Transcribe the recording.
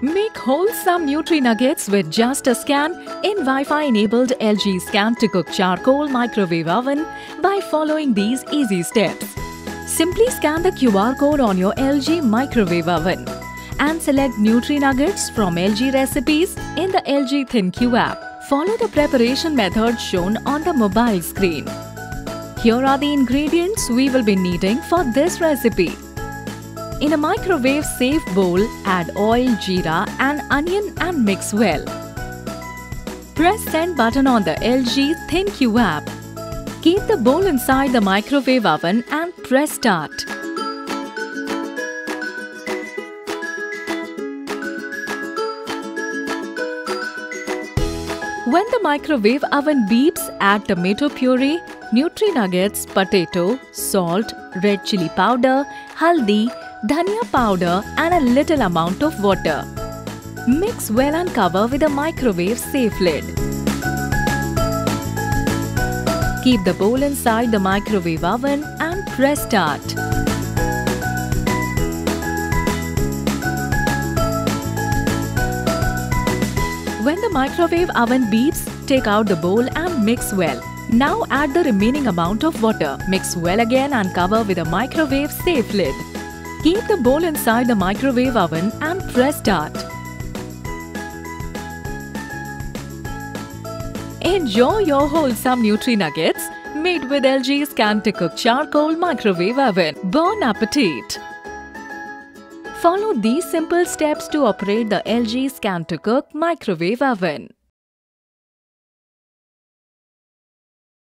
Make wholesome Nutrinuggets with just a scan in Wi-Fi-enabled LG Scan to Cook Charcoal Microwave Oven by following these easy steps. Simply scan the QR code on your LG microwave oven and select Nutrinuggets from LG Recipes in the LG ThinQ app. Follow the preparation method shown on the mobile screen. Here are the ingredients we will be needing for this recipe. In a microwave-safe bowl, add oil, jeera and onion and mix well. Press send button on the LG ThinQ app. Keep the bowl inside the microwave oven and press start. When the microwave oven beeps, add tomato puree, Nutrinuggets, potato, salt, red chili powder, haldi, dhania powder and a little amount of water. Mix well and cover with a microwave-safe lid. Keep the bowl inside the microwave oven and press start. When the microwave oven beeps, take out the bowl and mix well. Now add the remaining amount of water. Mix well again and cover with a microwave-safe lid. Keep the bowl inside the microwave oven and press start. Enjoy your wholesome Nutrinuggets made with LG Scan to Cook Charcoal Microwave Oven. Bon appetit! Follow these simple steps to operate the LG Scan to Cook Microwave Oven.